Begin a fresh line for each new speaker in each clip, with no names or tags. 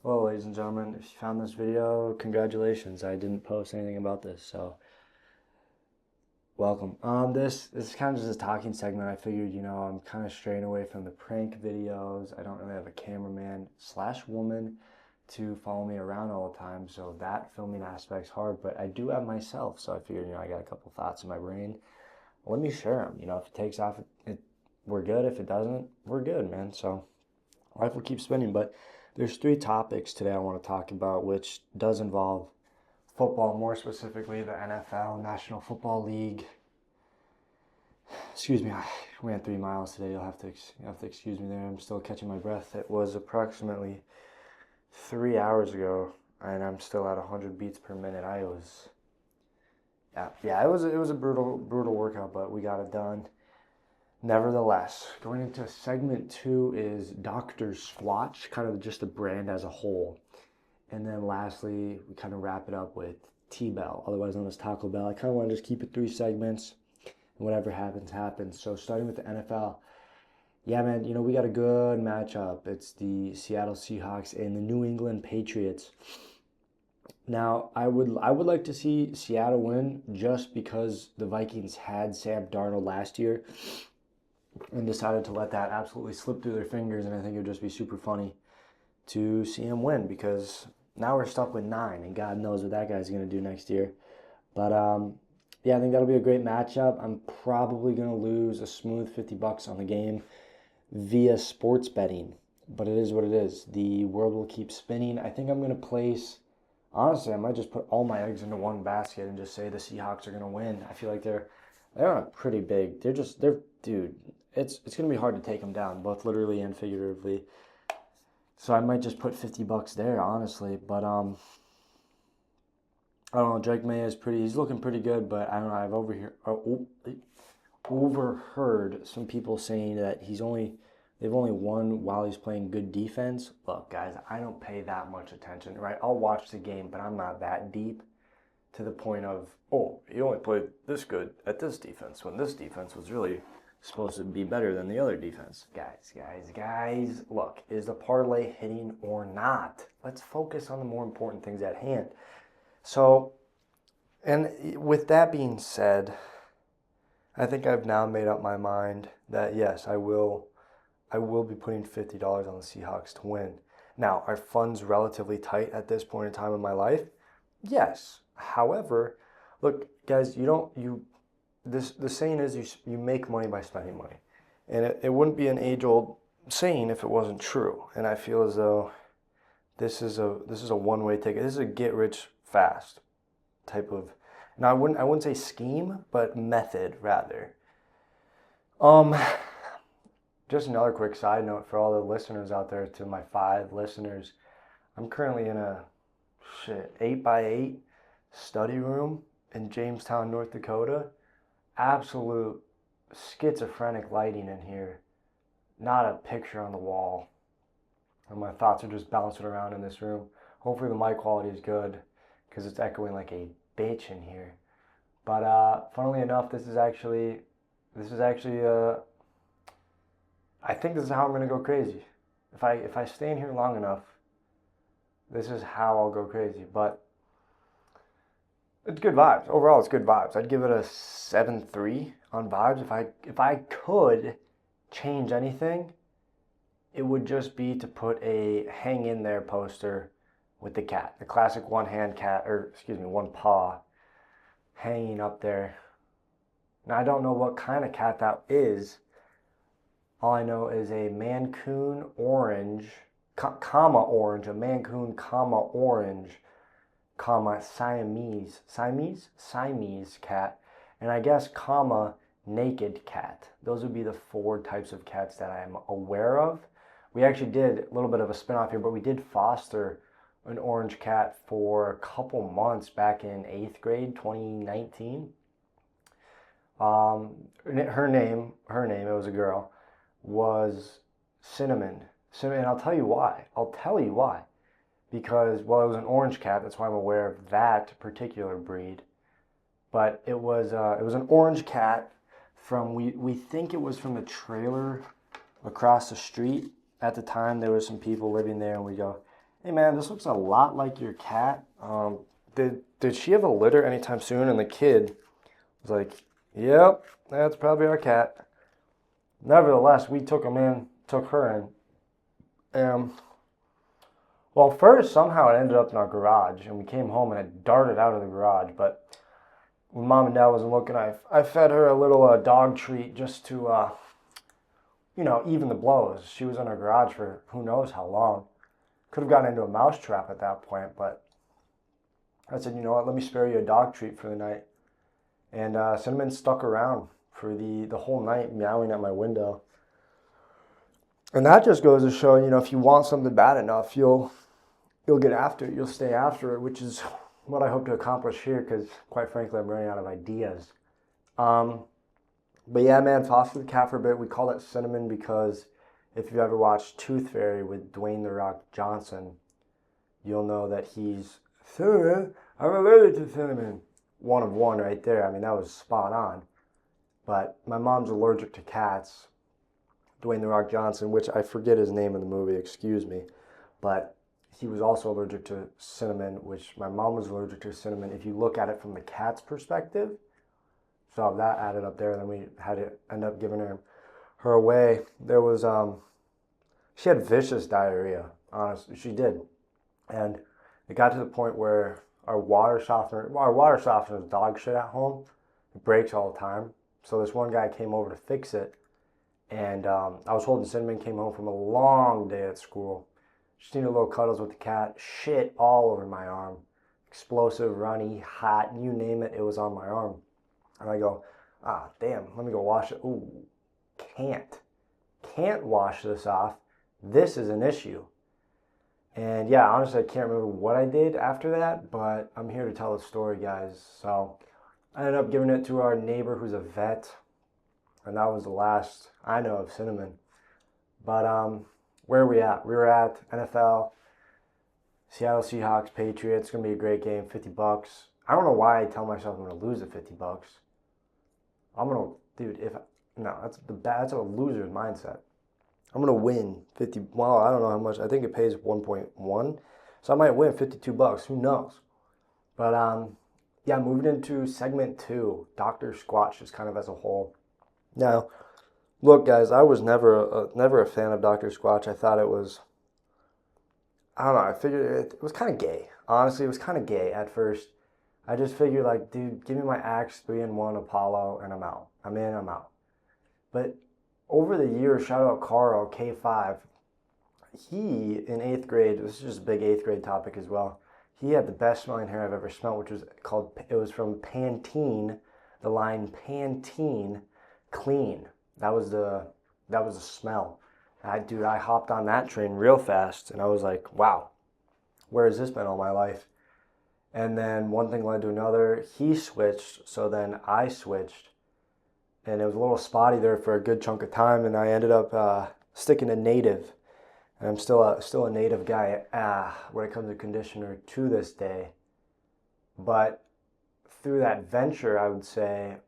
Well, ladies and gentlemen, if you found this video, congratulations. I didn't post anything about this, so welcome. This is kind of just a talking segment. I figured, I'm kind of straying away from the prank videos. I don't really have a cameraman slash woman to follow me around all the time, so that filming aspect's hard. But I do have myself, so I figured, I got a couple thoughts in my brain. Let me share them. If it takes off, we're good. If it doesn't, we're good, man. So life will keep spinning. But there's three topics today I want to talk about, which does involve football, more specifically the NFL, National Football League. Excuse me, I ran 3 miles today. You'll have to excuse me there. I'm still catching my breath. It was approximately 3 hours ago, and I'm still at 100 beats per minute. Yeah. It was a brutal workout, but we got it done. Nevertheless, going into segment two is Dr. Squatch, kind of just the brand as a whole. And then lastly, we kind of wrap it up with T-Bell, otherwise known as Taco Bell. I kind of want to just keep it 3 segments, and whatever happens, happens. So starting with the NFL, yeah, man, we got a good matchup. It's the Seattle Seahawks and the New England Patriots. Now, I would like to see Seattle win just because the Vikings had Sam Darnold last year and decided to let that absolutely slip through their fingers, and I think it would just be super funny to see him win because now we're stuck with 9, and God knows what that guy's going to do next year. But yeah, I think that'll be a great matchup. I'm probably going to lose a smooth $50 on the game via sports betting, but it is what it is. The world will keep spinning. I think I'm going to place. Honestly, I might just put all my eggs into one basket and just say the Seahawks are going to win. I feel like they're on a pretty big. They're dude. It's going to be hard to take them down, both literally and figuratively. So I might just put $50 there, honestly. But I don't know. Drake May is pretty. He's looking pretty good, but I don't know. Overheard some people saying that they've only won while he's playing good defense. Look, guys, I don't pay that much attention, right? I'll watch the game, but I'm not that deep to the point of, oh, he only played this good at this defense when this defense was really supposed to be better than the other defense. Guys, look, is the parlay hitting or not? Let's focus on the more important things at hand. So, and with that being said, I think I've now made up my mind that yes, I will be putting $50 on the Seahawks to win. Now, are funds relatively tight at this point in time in my life? Yes. However, look, guys, the saying is you make money by spending money. And it wouldn't be an age-old saying if it wasn't true. And I feel as though this is a one-way ticket. This is a get rich fast type of. Now I wouldn't say scheme, but method rather. Um, just another quick side note for all the listeners out there, to my 5 listeners. I'm currently in a 8x8 study room in Jamestown, North Dakota. Absolute schizophrenic lighting in here. Not a picture on the wall. And my thoughts are just bouncing around in this room. Hopefully the mic quality is good because it's echoing like a bitch in here. But funnily enough, this is actually I think this is how I'm gonna go crazy. If I stay in here long enough, this is how I'll go crazy. But it's good vibes. Overall, it's good vibes. I'd give it a 7.3 on vibes. If I could change anything, it would just be to put a hang in there poster with the cat, the classic one hand cat, or excuse me, one paw hanging up there. Now I don't know what kind of cat that is. All I know is a Mancoon orange, comma orange, a Mancoon comma orange, comma Siamese cat, and I guess comma naked cat. Those would be the 4 types of cats that I'm aware of. We actually did a little bit of a spin-off here, but we did foster an orange cat for a couple months back in 8th grade, 2019. It was a girl, was Cinnamon. And I'll tell you why. Because, well, it was an orange cat, that's why I'm aware of that particular breed. But it was an orange cat from, we think it was from the trailer across the street. At the time, there were some people living there, and we go, Hey man, this looks a lot like your cat. Did she have a litter anytime soon? And the kid was like, "Yep, that's probably our cat." Nevertheless, we took him in, took her in. Well, first somehow it ended up in our garage, and we came home and it darted out of the garage. But when mom and dad wasn't looking, I fed her a little dog treat just to even the blows. She was in our garage for who knows how long. Could have gotten into a mouse trap at that point, but I said, you know what, let me spare you a dog treat for the night. And Cinnamon stuck around for the whole night, meowing at my window. And that just goes to show, if you want something bad enough, you'll get after it. You'll stay after it, which is what I hope to accomplish here. Because quite frankly, I'm running out of ideas. But yeah, man, foster the cat for a bit. We call it Cinnamon because if you've ever watched Tooth Fairy with Dwayne "The Rock" Johnson, you'll know that he's Cinnamon. I'm allergic to cinnamon. One of one right there. I mean, that was spot on. But my mom's allergic to cats. Dwayne "The Rock" Johnson, which I forget his name in the movie, excuse me. But he was also allergic to cinnamon, which my mom was allergic to cinnamon. If you look at it from the cat's perspective, so that added up there. Then we had to end up giving her away. There was she had vicious diarrhea. Honestly, she did, and it got to the point where our water softener is dog shit at home. It breaks all the time. So this one guy came over to fix it, and I was holding Cinnamon. Came home from a long day at school. Just needed a little cuddles with the cat. Shit all over my arm. Explosive, runny, hot, you name it, it was on my arm. And I go, damn, let me go wash it. Ooh, can't wash this off. This is an issue. And yeah, honestly, I can't remember what I did after that, but I'm here to tell the story, guys. So I ended up giving it to our neighbor who's a vet, and that was the last I know of Cinnamon. But where are we at? We were at NFL, Seattle Seahawks, Patriots. It's gonna be a great game. $50. I don't know why I tell myself I'm gonna lose at $50. I'm gonna, dude. No, that's a loser's mindset. I'm gonna win 50. Well, I don't know how much. I think it pays 1.1, so I might win $52. Who knows? But yeah, moving into segment two, Doctor Squatch, just kind of as a whole. Now, look, guys, I was never a fan of Doctor Squatch. I thought it was, I don't know. I figured it was kind of gay. Honestly, it was kind of gay at first. I just figured, like, dude, give me my Axe 3-in-1 Apollo, and I'm out. I'm in, I'm out. But over the years, shout out Carl, K5, he, in 8th grade, this is just a big 8th grade topic as well, he had the best smelling hair I've ever smelled, which was it was from Pantene, the line Pantene Clean. That was the smell. I hopped on that train real fast, and I was like, wow, where has this been all my life? And then one thing led to another. He switched, so then I switched. And it was a little spotty there for a good chunk of time, and I ended up sticking to native. And I'm still a native guy when it comes to conditioner to this day. But through that venture, I would say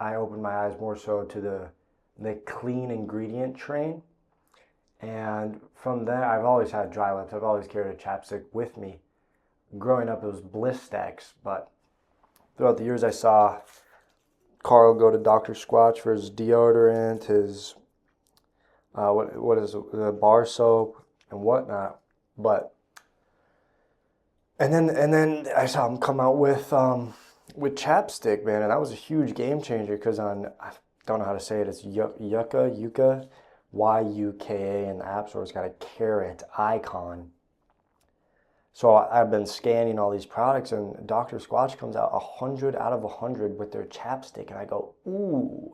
I opened my eyes more so to the clean ingredient train. And from there, I've always had dry lips. I've always carried a chapstick with me. Growing up, it was Bliss Stacks, but throughout the years, I saw Carl go to Dr. Squatch for his deodorant, his what is it, the bar soap and whatnot. But and then I saw him come out with chapstick, man, and that was a huge game changer because I don't know how to say it. It's Yucca, Yuka in the App Store. It's got a carrot icon. So I've been scanning all these products, and Dr. Squatch comes out 100 out of 100 with their chapstick, and I go, ooh,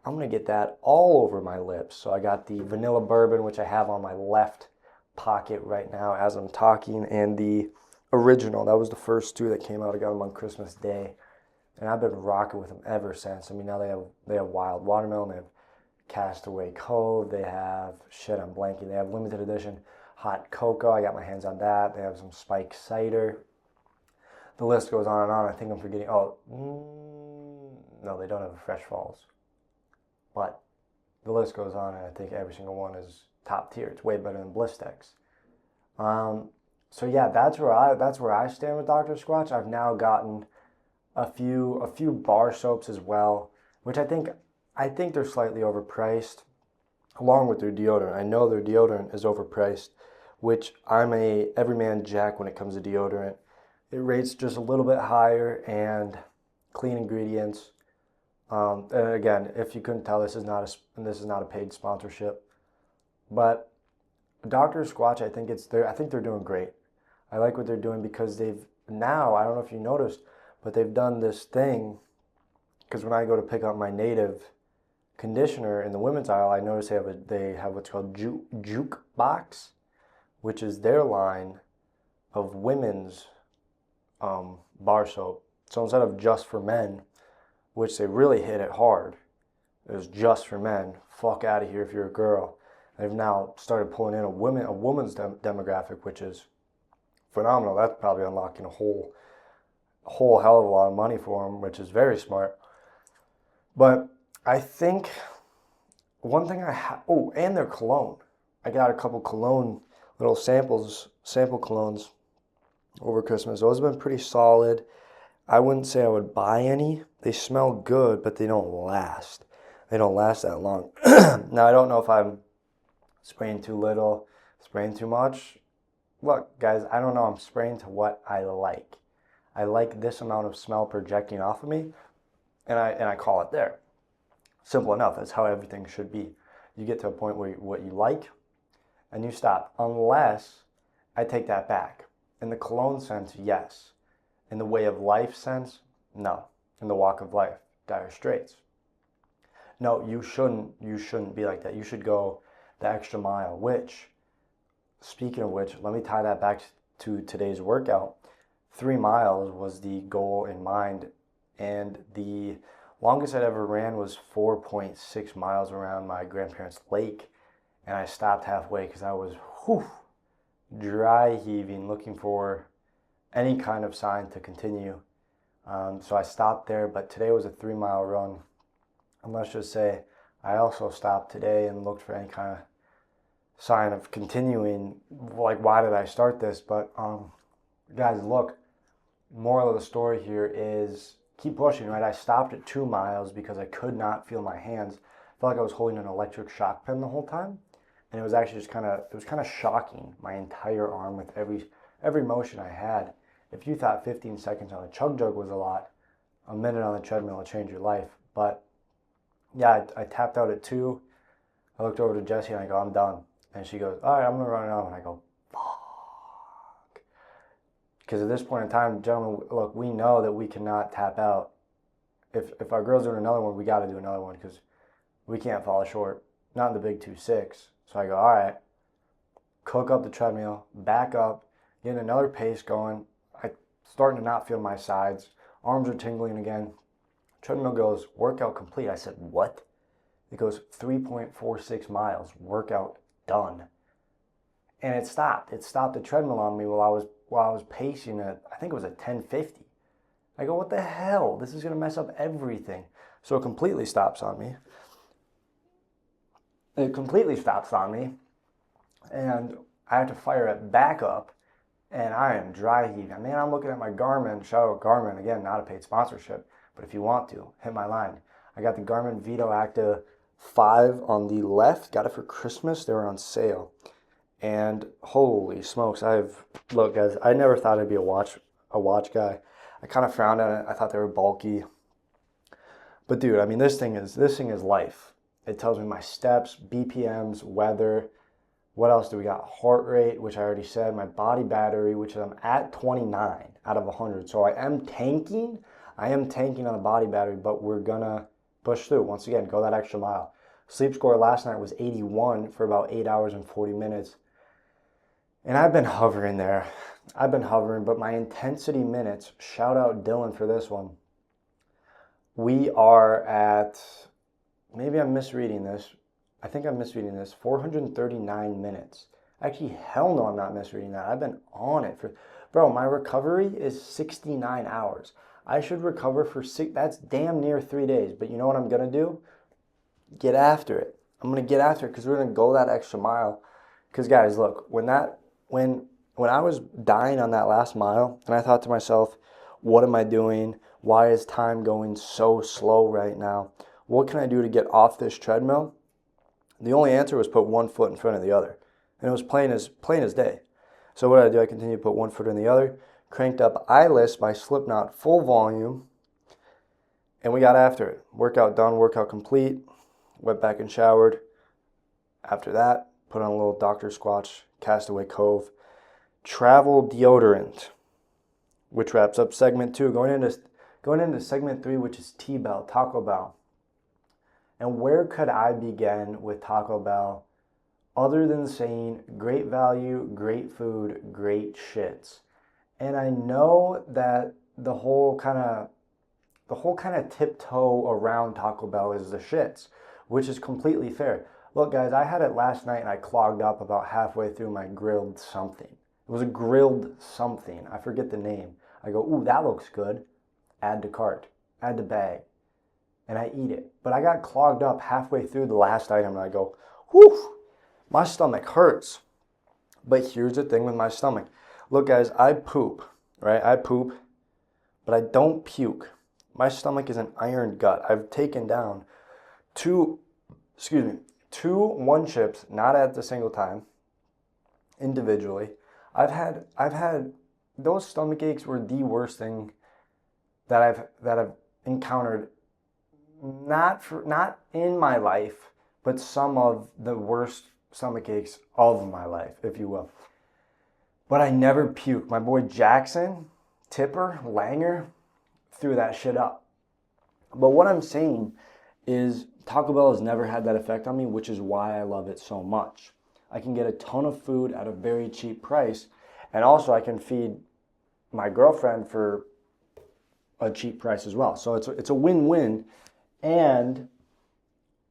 I'm gonna get that all over my lips. So I got the vanilla bourbon, which I have on my left pocket right now as I'm talking, and the original. That was the first two that came out. I got them on Christmas Day, and I've been rocking with them ever since. I mean, now they have Wild Watermelon, they have Castaway Cove, they have I'm blanking. They have limited edition hot cocoa. I got my hands on that. They have some spiked cider. The list goes on and on. I think I'm forgetting. No, they don't have a Fresh Falls. But the list goes on, and I think every single one is top tier. It's way better than Blistex. So yeah, that's where I stand with Dr. Squatch. I've now gotten a few bar soaps as well, which I think they're slightly overpriced, along with their deodorant. I know their deodorant is overpriced, which I'm a everyman jack when it comes to deodorant. It rates just a little bit higher and clean ingredients. And again, if you couldn't tell, this is not a paid sponsorship, but Dr. Squatch, I think they're doing great. I like what they're doing because they've now, I don't know if you noticed, but they've done this thing because when I go to pick up my native conditioner in the women's aisle, I notice they have what's called Juke Box, which is their line of women's bar soap. So instead of just for men, which they really hit it hard, it was just for men. Fuck out of here if you're a girl. They've now started pulling in a woman's demographic, which is phenomenal. That's probably unlocking a whole hell of a lot of money for them, which is very smart. But I think one thing and their cologne. I got a couple cologne little sample colognes over Christmas. Those have been pretty solid. I wouldn't say I would buy any. They smell good, but they don't last. They don't last that long. Now, I don't know if I'm spraying too little, spraying too much. Look, guys, I don't know. I'm spraying to what I like. I like this amount of smell projecting off of me, and I call it there. Simple enough. That's how everything should be. You get to a point where what you like, and you stop. Unless I take that back. In the cologne sense, yes. In the way of life sense, no. In the walk of life, dire straits. No, you shouldn't be like that. You should go the extra mile, which, speaking of which, let me tie that back to today's workout. 3 miles was the goal in mind, and the longest I'd ever ran was 4.6 miles around my grandparents' lake, and I stopped halfway because I was dry heaving, looking for any kind of sign to continue. So I stopped there, but today was a 3 mile run. And let's just say I also stopped today and looked for any kind of sign of continuing. Like, why did I start this? But guys, look, moral of the story here is keep pushing, right? I stopped at 2 miles because I could not feel my hands. I felt like I was holding an electric shock pen the whole time. And it was actually it was kind of shocking, my entire arm with every motion I had. If you thought 15 seconds on a chug jug was a lot, a minute on the treadmill will change your life. But yeah, I tapped out at 2. I looked over to Jessie and I go, I'm done. And she goes, all right, I'm going to run it on. And I go, fuck. Because at this point in time, gentlemen, look, we know that we cannot tap out. If our girl's doing another one, we got to do another one because we can't fall short. Not in the big 2.6. So I go, all right, cook up the treadmill, back up, get another pace going. I'm starting to not feel my sides. Arms are tingling again. Treadmill goes, workout complete. I said, what? It goes 3.46 miles, workout done. And it stopped. It stopped the treadmill on me while I was pacing at, I think it was at 10:50. I go, what the hell? This is going to mess up everything. So it completely stops on me. It completely stops on me. And I have to fire it back up. And I am dry heaving. Man, I'm looking at my Garmin. Shout out Garmin. Again, not a paid sponsorship. But if you want to, hit my line. I got the Garmin Vito Active 5 on the left. Got it for Christmas. They were on sale. And holy smokes, look guys, I never thought I'd be a watch guy. I kind of frowned on it. I thought they were bulky. But dude, I mean, this thing is life. It tells me my steps, BPMs, weather. What else do we got? Heart rate, which I already said. My body battery, which I'm at 29 out of 100. So I am tanking. On the body battery, but we're gonna push through. Once again, go that extra mile. Sleep score last night was 81 for about 8 hours and 40 minutes. And I've been hovering there. But my intensity minutes, shout out Dylan for this one. We are at, maybe I'm misreading this. I think I'm misreading this. 439 minutes. Actually, hell no, I'm not misreading that. I've been on it for, bro, my recovery is 69 hours. I should recover for that's damn near 3 days. But you know what I'm going to do? Get after it. I'm going to get after it because we're going to go that extra mile. Because guys, look, when when I was dying on that last mile, and I thought to myself, what am I doing? Why is time going so slow right now? What can I do to get off this treadmill? The only answer was put one foot in front of the other. And it was plain as day. So what did I do? I continued to put one foot in the other, cranked up Eyeless by Slipknot full volume, and we got after it. Workout done, workout complete, went back and showered. After that, put on a little Dr. Squatch Castaway Cove travel deodorant, which wraps up segment 2. Going into segment 3, which is T-Bell, Taco Bell. And where could I begin with Taco Bell other than saying great value, great food, great shits? And I know that the whole kind of tiptoe around Taco Bell is the shits, which is completely fair. Look, guys, I had it last night and I clogged up about halfway through my grilled something. It was a grilled something. I forget the name. I go, ooh, that looks good. Add to cart. Add to bag. And I eat it. But I got clogged up halfway through the last item and I go, whew, my stomach hurts. But here's the thing with my stomach. Look, guys, I poop, right? I poop, but I don't puke. My stomach is an iron gut. I've taken down two one chips, not at the single time, individually. I've had those stomach aches were the worst thing that I've encountered, not in my life, but some of the worst stomach aches of my life, if you will. But I never puked. My boy Jackson, Tipper, Langer, threw that shit up. But what I'm saying is Taco Bell has never had that effect on me, which is why I love it so much. I can get a ton of food at a very cheap price, and also I can feed my girlfriend for a cheap price as well. So it's a win-win, and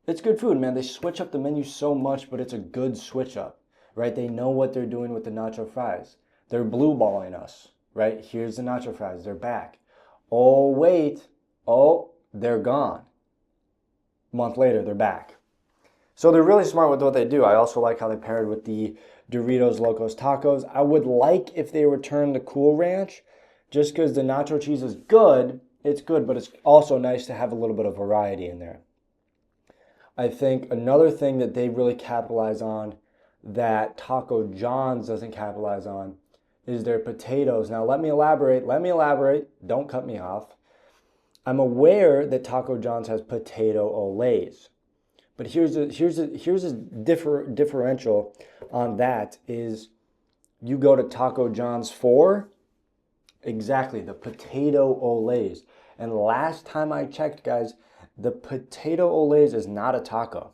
it's good food, man. They switch up the menu so much, but it's a good switch up, right? They know what they're doing with the nacho fries. They're blue balling us, right? Here's the nacho fries. They're back. Oh, wait. Oh, they're gone. A month later, they're back. So they're really smart with what they do. I also like how they paired with the Doritos Locos Tacos. I would like if they returned the Cool Ranch, just because the nacho cheese is good. It's good, but it's also nice to have a little bit of variety in there. I think another thing that they really capitalize on that Taco John's doesn't capitalize on is their potatoes. Now, let me elaborate. Don't cut me off. I'm aware that Taco John's has potato olays. But here's a differential on that is you go to Taco John's for exactly the potato olays. And last time I checked, guys, the potato olays is not a taco,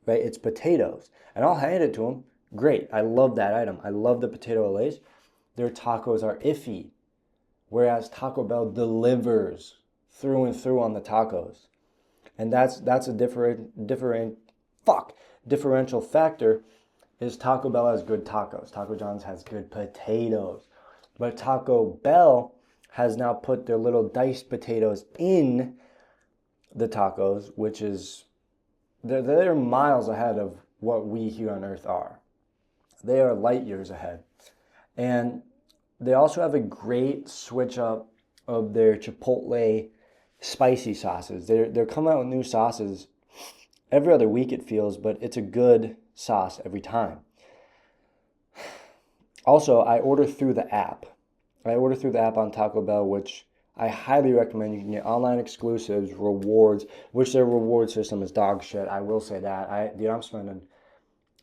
right? It's potatoes. And I'll hand it to them. Great. I love that item. I love the potato olays. Their tacos are iffy, whereas Taco Bell delivers through and through on the tacos. And that's a differential factor is Taco Bell has good tacos. Taco John's has good potatoes. But Taco Bell has now put their little diced potatoes in the tacos, which is, they're miles ahead of what we here on Earth are. They are light years ahead. And they also have a great switch up of their Chipotle spicy sauces. They're coming out with new sauces every other week, it feels, but it's a good sauce every time. Also, I order through the app. On Taco Bell, which I highly recommend. You can get online exclusives, rewards, which their reward system is dog shit. I will say that.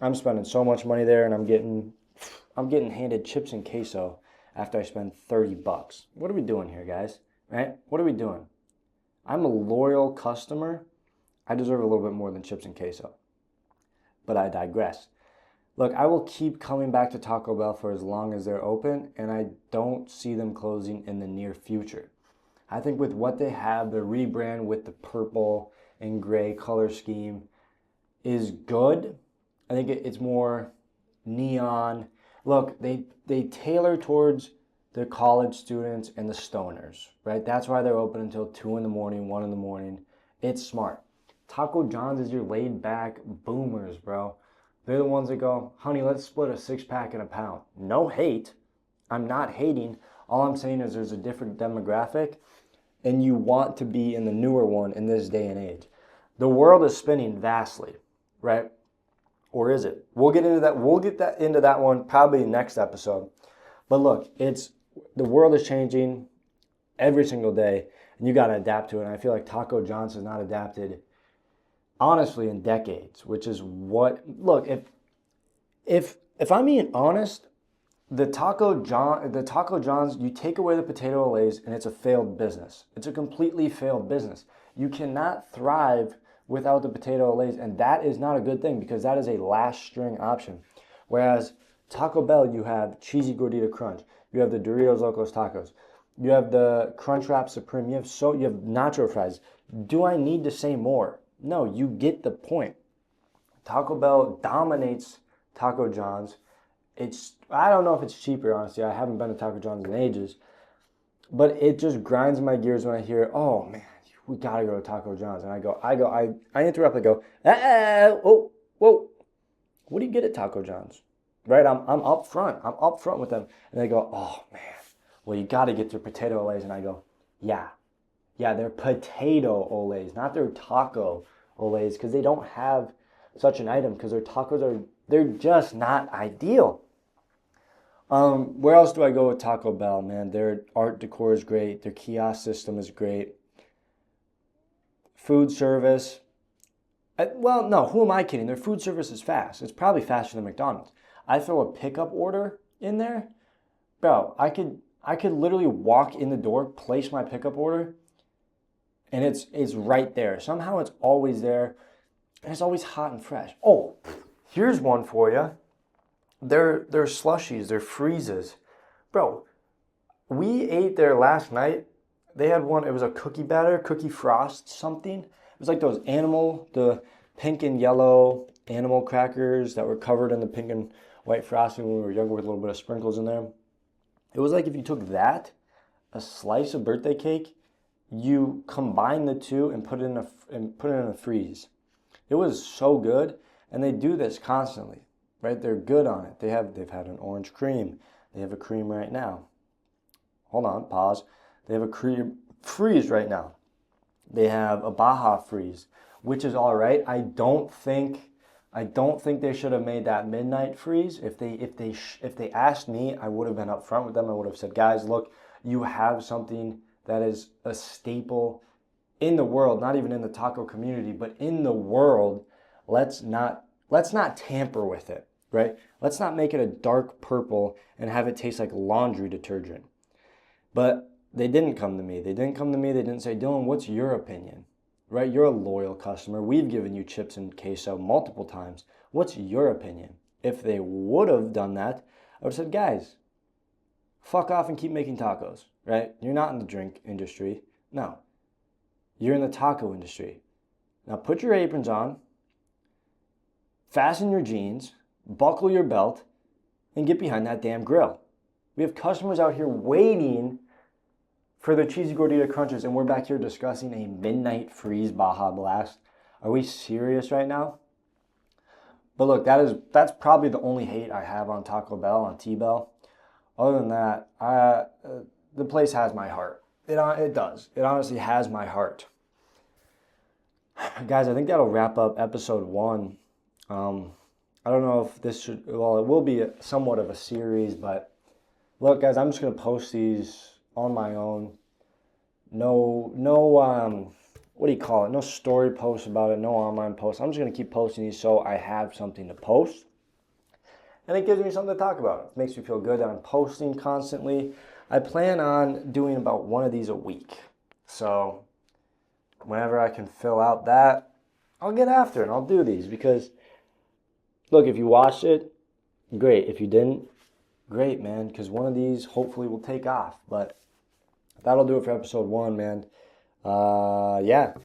I'm spending so much money there, and I'm getting handed chips and queso after I spend $30. What are we doing here, guys? Right? What are we doing? I'm a loyal customer. I deserve a little bit more than chips and queso. But I digress. Look, I will keep coming back to Taco Bell for as long as they're open, and I don't see them closing in the near future. I think with what they have, the rebrand with the purple and gray color scheme is good. I think it's more neon. Look, they tailor towards the college students and the stoners, right? That's why they're open until 2 in the morning, 1 in the morning. It's smart. Taco John's is your laid back boomers, bro. They're the ones that go, honey, let's split a 6-pack and a pound. No hate. I'm not hating. All I'm saying is there's a different demographic, and you want to be in the newer one in this day and age. The world is spinning vastly, right? Or is it? We'll get into that. We'll get into that one probably next episode. But look, the world is changing every single day, and you got to adapt to it. And I feel like Taco John's has not adapted, honestly, in decades. Which is what. Look, if I'm being honest, the Taco John's, you take away the potato Olays, and it's a failed business. It's a completely failed business. You cannot thrive without the potato Olays, and that is not a good thing because that is a last string option. Whereas Taco Bell, you have Cheesy Gordita Crunch, you have the Doritos Locos Tacos, you have the Crunchwrap Supreme, you have nacho fries. Do I need to say more? No, you get the point. Taco Bell dominates Taco John's. I don't know if it's cheaper, honestly. I haven't been to Taco John's in ages. But it just grinds my gears when I hear, oh man, we gotta go to Taco John's. And I interrupt, I go, whoa, what do you get at Taco John's? Right, I'm up front. I'm up front with them. And they go, oh man, well you gotta get their potato Olays. And I go, yeah, they're potato Olays, not their taco Olays, because they don't have such an item, because their tacos they're just not ideal. Where else do I go with Taco Bell, man? Their art decor is great. Their kiosk system is great. Food service. Who am I kidding? Their food service is fast. It's probably faster than McDonald's. I throw a pickup order in there. Bro, I could literally walk in the door, place my pickup order, and it's right there. Somehow it's always there, and it's always hot and fresh. Oh, here's one for you. They're slushies, they're freezes. Bro, we ate there last night. They had one, it was a cookie batter, cookie frost something. It was like those the pink and yellow animal crackers that were covered in the pink and white frosting when we were younger with a little bit of sprinkles in there. It was like if you took that, a slice of birthday cake, you combine the two and put it in a freeze. It was so good, and they do this constantly. Right, they're good on it. They've had an orange cream. They have a cream right now. Hold on, pause. They have a cream freeze right now. They have a Baja freeze, which is all right. I don't think they should have made that midnight freeze. If they asked me, I would have been upfront with them. I would have said, guys, look, you have something that is a staple in the world, not even in the taco community, but in the world. Let's not tamper with it, right? Let's not make it a dark purple and have it taste like laundry detergent. But they didn't come to me. They didn't say, Dylan, what's your opinion? Right? You're a loyal customer. We've given you chips and queso multiple times. What's your opinion? If they would have done that, I would have said, guys, fuck off and keep making tacos, right? You're not in the drink industry. No. You're in the taco industry. Now put your aprons on, fasten your jeans, buckle your belt, and get behind that damn grill. We have customers out here waiting for the Cheesy Gordita Crunches, and we're back here discussing a midnight freeze Baja Blast. Are we serious right now? But look, that's probably the only hate I have on Taco Bell, on T-Bell. Other than that, the place has my heart. It does. It honestly has my heart. Guys, I think that'll wrap up episode 1. I don't know if this it will be somewhat of a series, but look, guys, I'm just going to post these on my own. No, what do you call it? No story posts about it, no online posts. I'm just going to keep posting these so I have something to post. And it gives me something to talk about. It makes me feel good that I'm posting constantly. I plan on doing about one of these a week. So whenever I can fill out that, I'll get after it and I'll do these because, look, if you watched it, great. If you didn't, great, man, because one of these hopefully will take off. But that'll do it for episode 1, man. Yeah.